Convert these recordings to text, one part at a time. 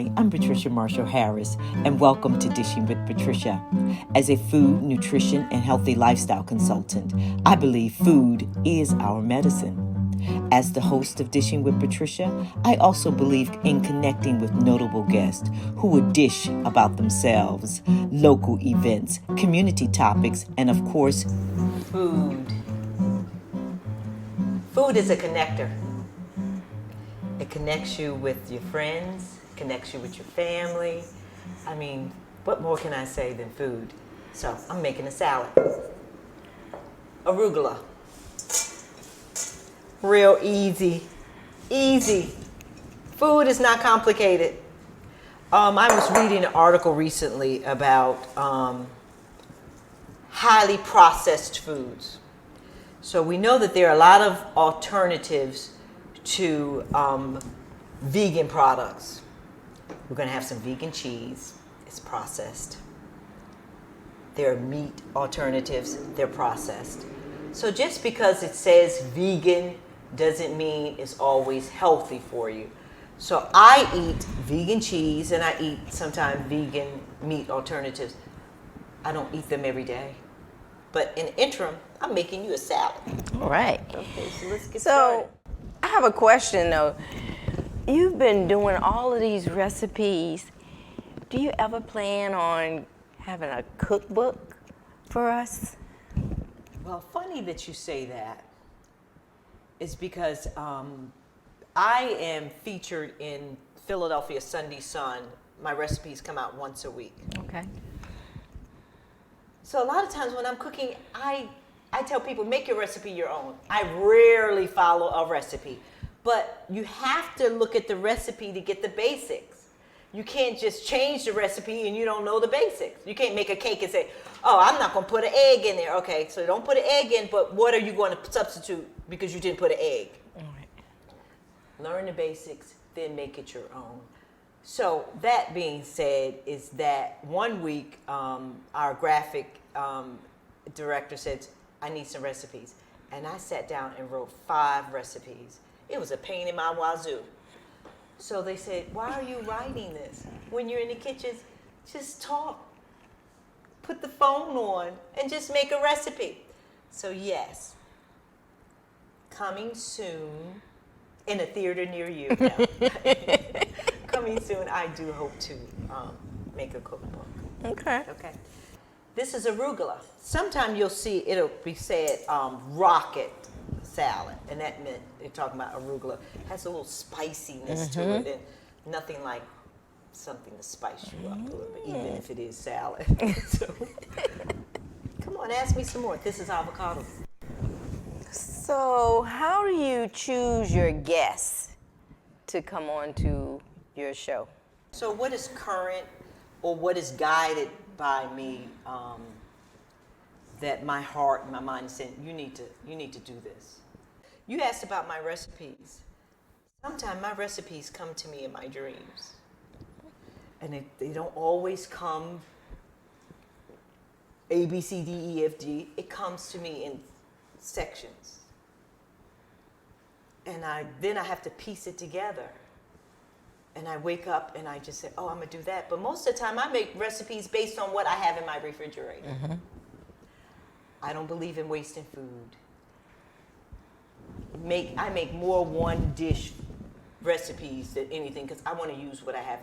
I'm Patricia Marshall Harris, and welcome to Dishing with Patricia. As a food, nutrition, and healthy lifestyle consultant, I believe food is our medicine. As the host of Dishing with Patricia, I also believe in connecting with notable guests who would dish about themselves, local events, community topics, and of course, food. Food is a connector. It connects you with your friends, connects you with your family. I mean, what more can I say than food? So I'm making a salad. Arugula. Real easy. Easy. Food is not complicated. I was reading an article recently about highly processed foods. So we know that there are a lot of alternatives to vegan products. We're going to have some vegan cheese. It's processed. There are meat alternatives. They're processed. So just because it says vegan doesn't mean it's always healthy for you. So I eat vegan cheese and I eat sometimes vegan meat alternatives. I don't eat them every day. But in the interim, I'm making you a salad. All right. Okay, so let's get started. I have a question though. You've been doing all of these recipes. Do you ever plan on having a cookbook for us? Well, funny that you say that is because I am featured in Philadelphia Sunday Sun. My recipes come out once a week. Okay. So a lot of times when I'm cooking, I tell people, make your recipe your own. I rarely follow a recipe, but you have to look at the recipe to get the basics. You can't just change the recipe and you don't know the basics. You can't make a cake and say, oh, I'm not going to put an egg in there. Okay, so don't put an egg in, but what are you going to substitute because you didn't put an egg? All right. Learn the basics, then make it your own. So that being said, is that one week our graphic director said, I need some recipes. And I sat down and wrote 5 recipes. It was a pain in my wazoo. So they said, why are you writing this? When you're in the kitchen, just talk. Put the phone on and just make a recipe. So yes, coming soon in a theater near you. No. Coming soon, I do hope to make a cookbook. Okay. Okay. This is arugula. Sometime you'll see it'll be said rocket salad, and that meant they're talking about arugula. It has a little spiciness to it, and nothing like something to spice you up a little bit, even if it is salad. So, come on, ask me some more. This is avocado. So how do you choose your guests to come on to your show? So what is current or what is guided by me that my heart and my mind is saying, you need to do this. You asked about my recipes. Sometimes my recipes come to me in my dreams. And they don't always come A, B, C, D, E, F, G. It comes to me in sections. And then I have to piece it together. And I wake up and I just say, oh, I'm going to do that. But most of the time I make recipes based on what I have in my refrigerator. Mm-hmm. I don't believe in wasting food. I make more one dish recipes than anything because I want to use what I have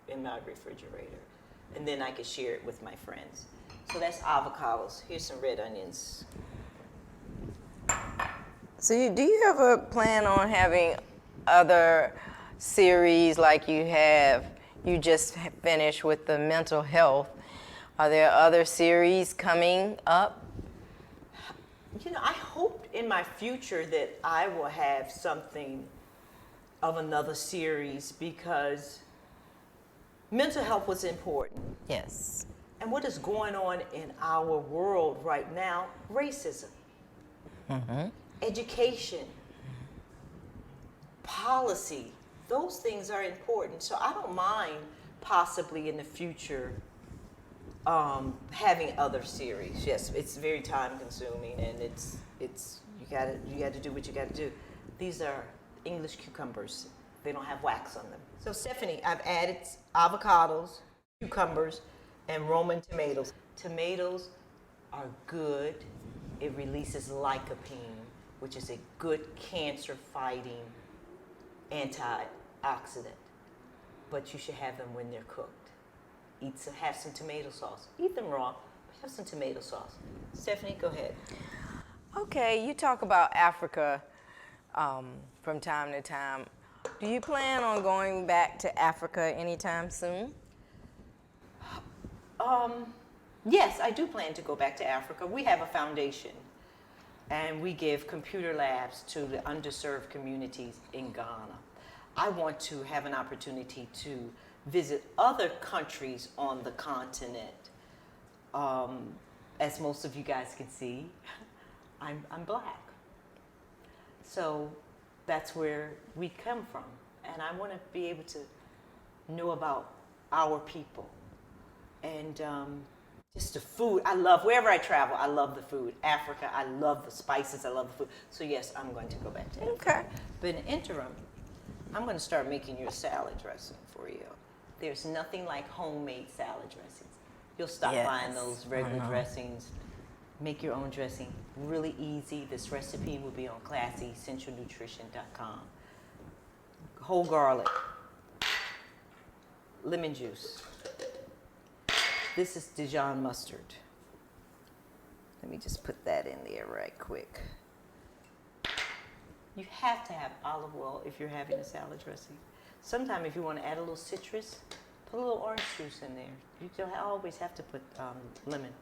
in my refrigerator. And then I can share it with my friends. So that's avocados. Here's some red onions. So do you ever plan on having other series like you just finished with the mental health? Are there other series coming up? You know, I hope in my future that I will have something of another series because mental health was important. Yes. And what is going on in our world right now, racism, education, policy, those things are important. So I don't mind possibly in the future having other series. Yes, it's very time consuming and it's you got to do what you got to do. These are English cucumbers. They don't have wax on them. So Stephanie, I've added avocados, cucumbers, and Roman tomatoes. Tomatoes are good. It releases lycopene, which is a good cancer-fighting antioxidant. But you should have them when they're cooked. Have some tomato sauce. Eat them raw, but have some tomato sauce. Stephanie, go ahead. Okay, you talk about Africa from time to time. Do you plan on going back to Africa anytime soon? Yes, I do plan to go back to Africa. We have a foundation, and we give computer labs to the underserved communities in Ghana. I want to have an opportunity to visit other countries on the continent. As most of you guys can see, I'm Black. So that's where we come from. And I want to be able to know about our people. And just the food. I love, wherever I travel, I love the food. Africa, I love the spices, I love the food. So yes, I'm going to go back to Africa. Okay. But in the interim, I'm going to start making your salad dressing for you. There's nothing like homemade salad dressings. You'll stop buying those regular dressings. Make your own dressing. Really easy. This recipe will be on classyessentialnutrition.com. Whole garlic. Lemon juice. This is Dijon mustard. Let me just put that in there right quick. You have to have olive oil if you're having a salad dressing. Sometimes if you want to add a little citrus, put a little orange juice in there. You don't always have to put lemon.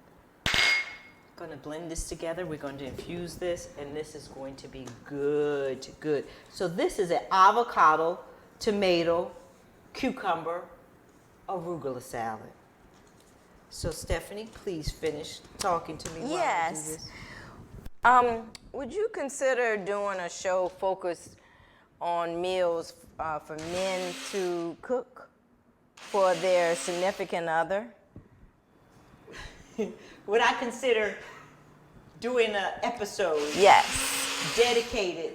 Going to blend this together. We're going to infuse this, and this is going to be good, good. So this is an avocado, tomato, cucumber, arugula salad. So Stephanie, please finish talking to me while I do this. Would you consider doing a show focused on meals for men to cook for their significant other? Would I consider doing an episode Yes. dedicated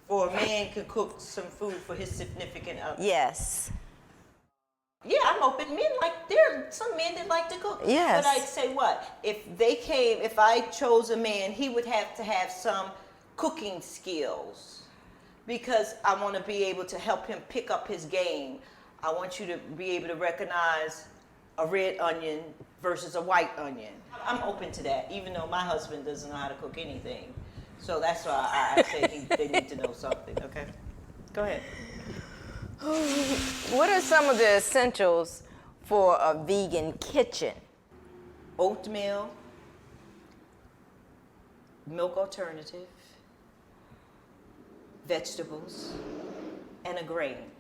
for a man to cook some food for his significant other? Yes. Yeah, I'm open. There are some men that like to cook. Yes. But I'd say what? If I chose a man, he would have to have some cooking skills, because I want to be able to help him pick up his game. I want you to be able to recognize a red onion versus a white onion. I'm open to that, even though my husband doesn't know how to cook anything. So that's why I say they need to know something, okay? Go ahead. What are some of the essentials for a vegan kitchen? Oatmeal, milk alternative, vegetables, and a grain.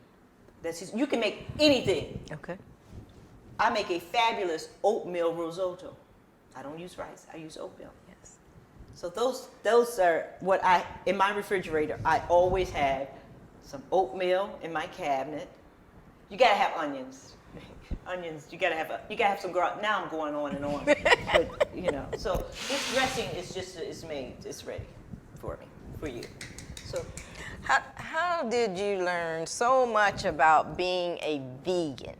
You can make anything. Okay. I make a fabulous oatmeal risotto. I don't use rice, I use oatmeal. Yes. So those are what in my refrigerator, I always have some oatmeal in my cabinet. You gotta have onions. Onions, you gotta have some garlic. Now I'm going on and on. But, so this dressing is made, it's ready for me, for you. So How did you learn so much about being a vegan?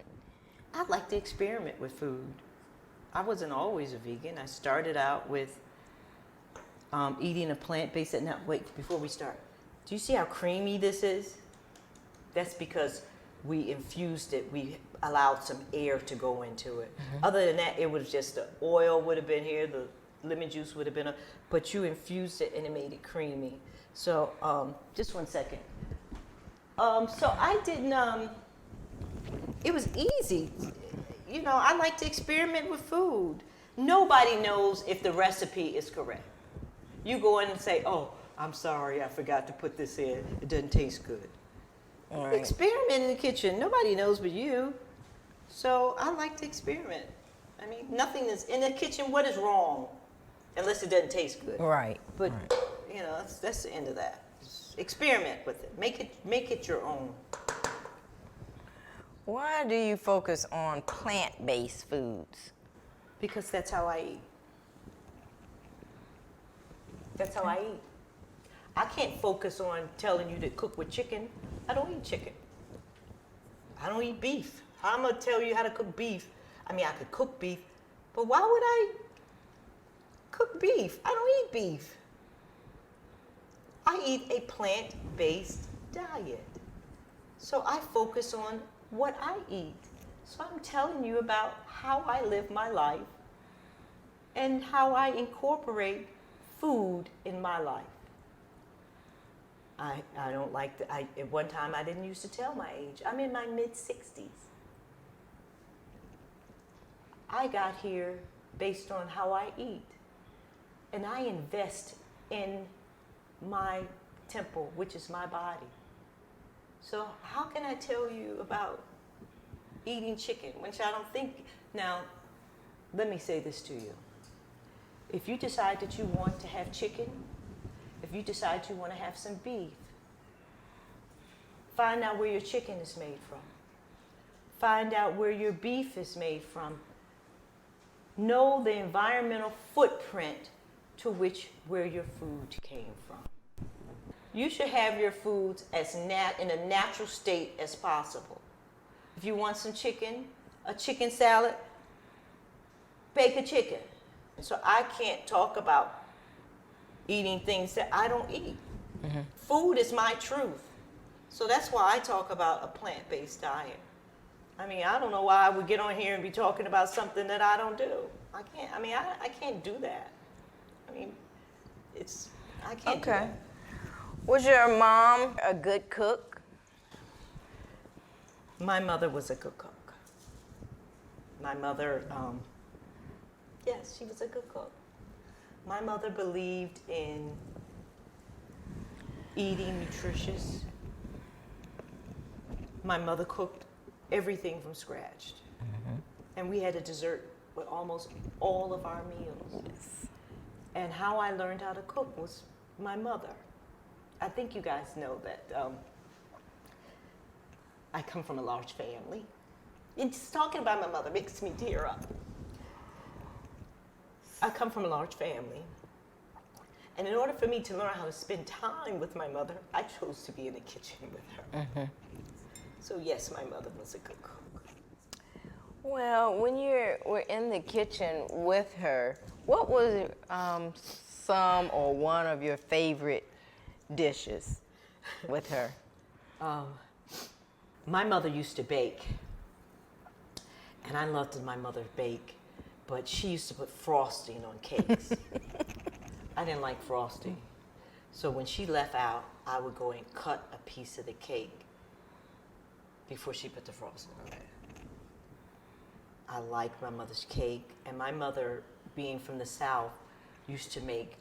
I like to experiment with food. I wasn't always a vegan. I started out with eating a plant-based. Now, wait, before we start, do you see how creamy this is? That's because we infused it. We allowed some air to go into it. Mm-hmm. Other than that, it was just the oil would have been here, the lemon juice would have been, but you infused it and it made it creamy. So, just 1 second. So I didn't, it was easy. I like to experiment with food. Nobody knows if the recipe is correct. You go in and say, oh, I'm sorry, I forgot to put this in. It doesn't taste good. All right. Experiment in the kitchen. Nobody knows but you. So I like to experiment. I mean, nothing is in the kitchen. What is wrong? Unless it doesn't taste good. Right. But, that's the end of that. Just experiment with it. Make it your own. Why do you focus on plant-based foods? Because that's how I eat. That's how I eat. I can't focus on telling you to cook with chicken. I don't eat chicken. I don't eat beef. I'm going to tell you how to cook beef. I mean, I could cook beef, but why would I cook beef? I don't eat beef. I eat a plant-based diet. So I focus on what I eat. So I'm telling you about how I live my life and how I incorporate food in my life. I don't like at one time I didn't used to tell my age. I'm in my mid-60s. I got here based on how I eat. And I invest in my temple, which is my body. So how can I tell you about eating chicken, which I don't think... Now, let me say this to you. If you decide that you want to have chicken, if you decide you want to have some beef, find out where your chicken is made from. Find out where your beef is made from. Know the environmental footprint to where your food came from. You should have your foods in a natural state as possible. If you want some chicken, a chicken salad, bake a chicken. So I can't talk about eating things that I don't eat. Mm-hmm. Food is my truth. So that's why I talk about a plant-based diet. I mean, I don't know why I would get on here and be talking about something that I don't do. I can't. I mean, I can't do that. I mean, I can't do that. Was your mom a good cook? My mother was a good cook. My mother, yes, she was a good cook. My mother believed in eating nutritious. My mother cooked everything from scratch. Mm-hmm. And we had a dessert with almost all of our meals. Yes. And how I learned how to cook was my mother. I think you guys know that I come from a large family. And just talking about my mother makes me tear up. I come from a large family. And in order for me to learn how to spend time with my mother, I chose to be in the kitchen with her. Mm-hmm. So yes, my mother was a good cook. Well, when we're in the kitchen with her, what was some or one of your favorite dishes with her? My mother used to bake, and I loved my mother bake, but she used to put frosting on cakes. I didn't like frosting. So when she left out, I would go and cut a piece of the cake before she put the frosting on it. I liked my mother's cake, and my mother, being from the South, used to make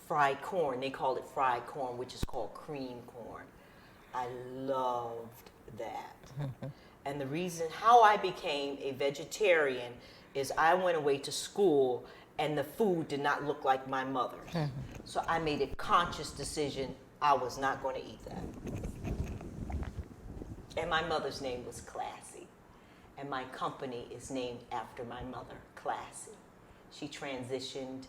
fried corn. They called it fried corn, which is called cream corn. I loved that. Mm-hmm. And the reason how I became a vegetarian is I went away to school and the food did not look like my mother's. Mm-hmm. So I made a conscious decision I was not going to eat that. And my mother's name was Classy. And my company is named after my mother, Classy. She transitioned,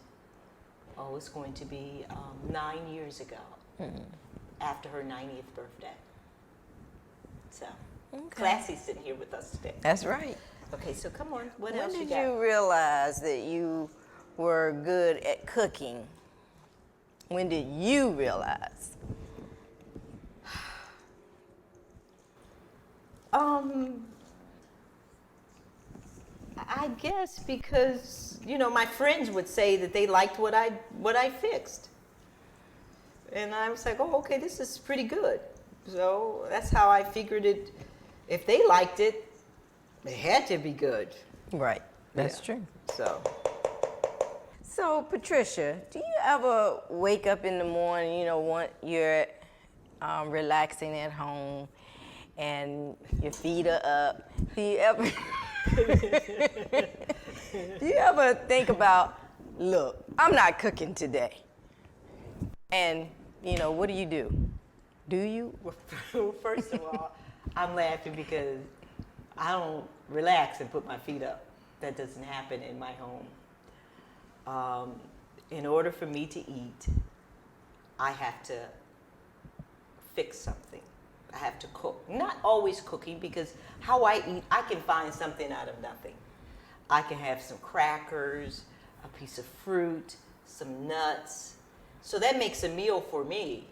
it's going to be 9 years ago, after her 90th birthday. So, Classy's sitting here with us today. That's right. Okay, so come on, what else you got? When did you realize that you were good at cooking? When did you realize? I guess because, my friends would say that they liked what I fixed. And I was like, okay, this is pretty good. So that's how I figured it. If they liked it, it had to be good. Right. That's true. So, Patricia, do you ever wake up in the morning, when you're relaxing at home and your feet are up? Do you ever think about, look, I'm not cooking today? And, what do you do? Do you? Well, first of all, I'm laughing because I don't relax and put my feet up. That doesn't happen in my home. In order for me to eat, I have to fix something. I have to cook. Not always cooking, because how I eat, I can find something out of nothing. I can have some crackers, a piece of fruit, some nuts. So that makes a meal for me.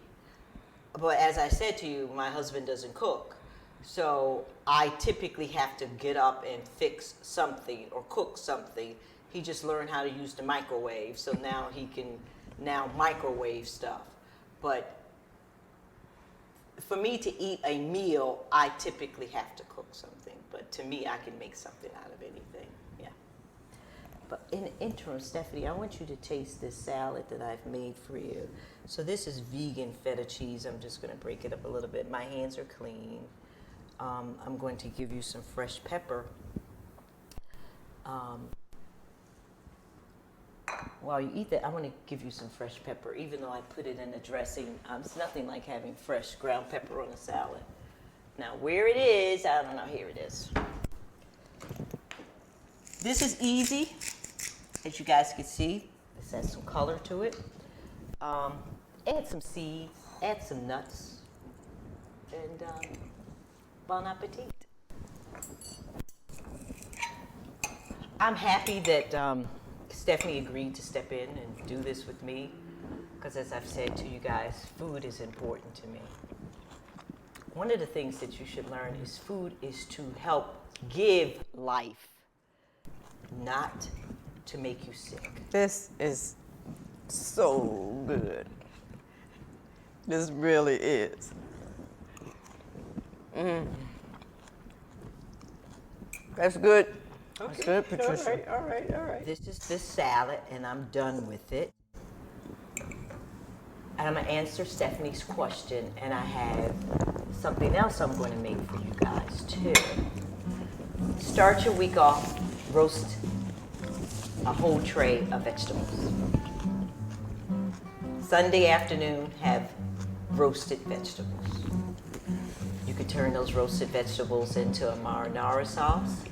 But as I said to you, my husband doesn't cook. So I typically have to get up and fix something or cook something. He just learned how to use the microwave, so now he can now microwave stuff. But for me to eat a meal, I typically have to cook something. But to me, I can make something out of anything. Yeah. But in the interim, Stephanie, I want you to taste this salad that I've made for you. So this is vegan feta cheese. I'm just going to break it up a little bit. My hands are clean. I'm going to give you some fresh pepper. While you eat that, I want to give you some fresh pepper, even though I put it in a dressing. It's nothing like having fresh ground pepper on a salad. Now, where it is, I don't know. Here it is. This is easy, as you guys can see. This has some color to it. Add some seeds, add some nuts, and bon appetit. I'm happy that Stephanie agreed to step in and do this with me, because as I've said to you guys, food is important to me. One of the things that you should learn is food is to help give life, not to make you sick. This is so good. This really is. That's good. Okay. That's good, Patricia. All right. This is this salad, and I'm done with it. And I'm going to answer Stephanie's question, and I have something else I'm going to make for you guys, too. Start your week off, roast a whole tray of vegetables. Sunday afternoon, have roasted vegetables. You could turn those roasted vegetables into a marinara sauce.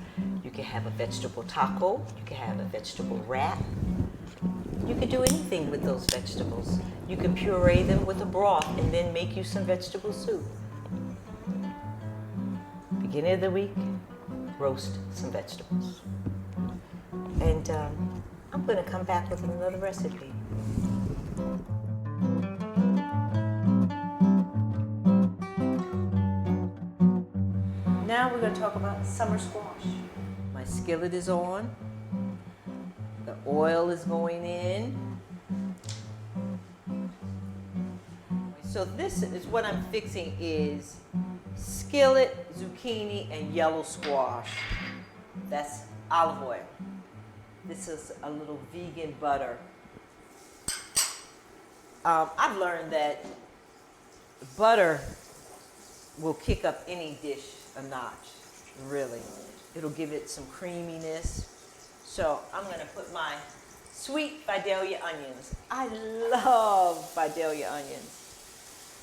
You can have a vegetable taco. You can have a vegetable wrap. You could do anything with those vegetables. You can puree them with a broth and then make you some vegetable soup. Beginning of the week, roast some vegetables. And I'm going to come back with another recipe. Now we're going to talk about summer squash. My skillet is on. The oil is going in. So this is what I'm fixing is skillet, zucchini, and yellow squash. That's olive oil. This is a little vegan butter. I've learned that butter will kick up any dish a notch, really. It'll give it some creaminess. So I'm going to put my sweet Vidalia onions. I love Vidalia onions.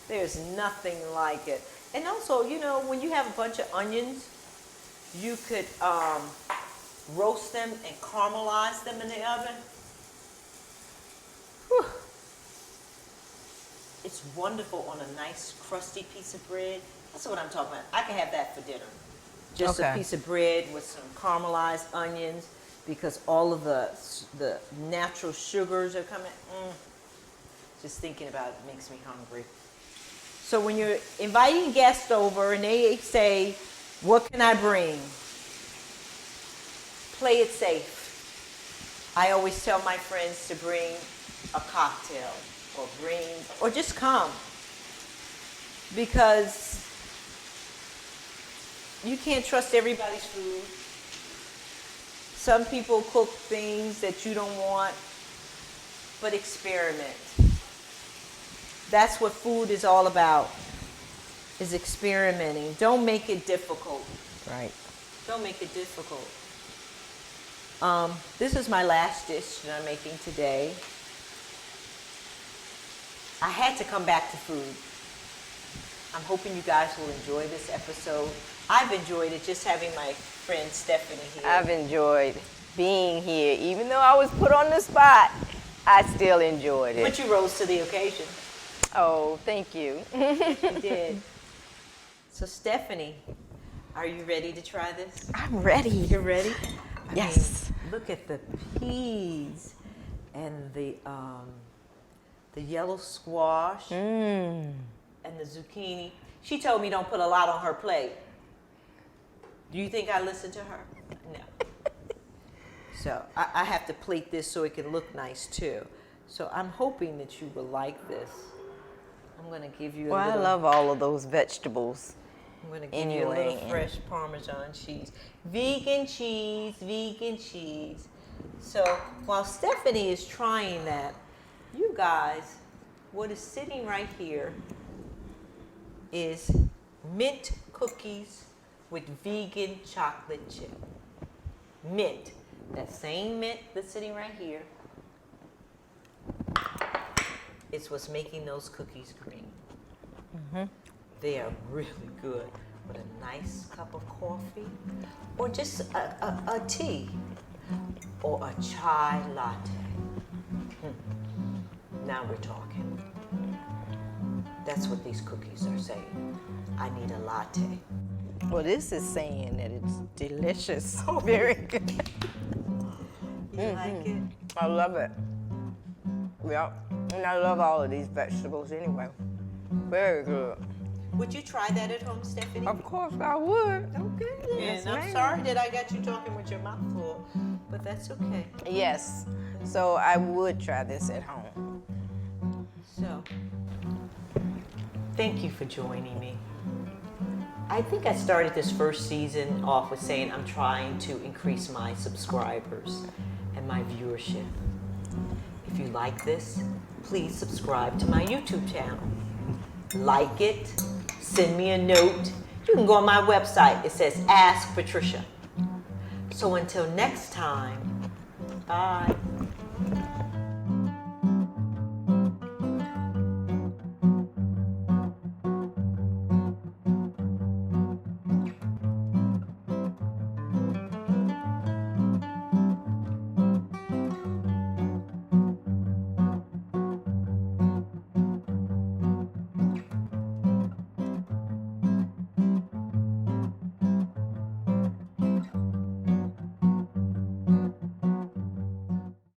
There's nothing like it. And also, you know, when you have a bunch of onions, you could roast them and caramelize them in the oven. Whew. It's wonderful on a nice crusty piece of bread. That's what I'm talking about. I can have that for dinner. Just a piece of bread with some caramelized onions, because all of the natural sugars are coming. Just thinking about it makes me hungry. So when you're inviting guests over and they say, what can I bring? Play it safe. I always tell my friends to bring a cocktail or just come, because you can't trust everybody's food. Some people cook things that you don't want, but experiment. That's what food is all about, is experimenting. Don't make it difficult. Right. Don't make it difficult. This is my last dish that I'm making today. I had to come back to food. I'm hoping you guys will enjoy this episode. I've enjoyed it, just having my friend Stephanie here. I've enjoyed being here. Even though I was put on the spot, I still enjoyed it. But you rose to the occasion. Oh, thank you. You did. So Stephanie, are you ready to try this? I'm ready. You're ready? Yes. I mean, look at the peas and the yellow squash and the zucchini. She told me don't put a lot on her plate. Do you think I listened to her? No. So I have to plate this so it can look nice too. So I'm hoping that you will like this. I'm gonna give you a Well, I little. love all of those vegetables. I'm gonna give you a little Anyway. fresh Parmesan cheese. Vegan cheese, vegan cheese. So while Stephanie is trying that, you guys, what is sitting right here is mint cookies with vegan chocolate chip. Mint. That same mint that's sitting right here is what's making those cookies green. They are really good with a nice cup of coffee or just a tea or a chai latte. Now we're talking. That's what these cookies are saying. I need a latte. Well, this is saying that it's delicious. Very good. You like it? I love it. Yeah. And I love all of these vegetables anyway. Very good. Would you try that at home, Stephanie? Of course I would. Okay. Yes, And I'm ma'am. sorry that I got you talking with your mouth full, but that's okay. Yes. So I would try this at home. So, thank you for joining me. I think I started this first season off with saying I'm trying to increase my subscribers and my viewership. If you like this, please subscribe to my YouTube channel. Like it, send me a note. You can go on my website. It says Ask Patricia. So until next time, bye.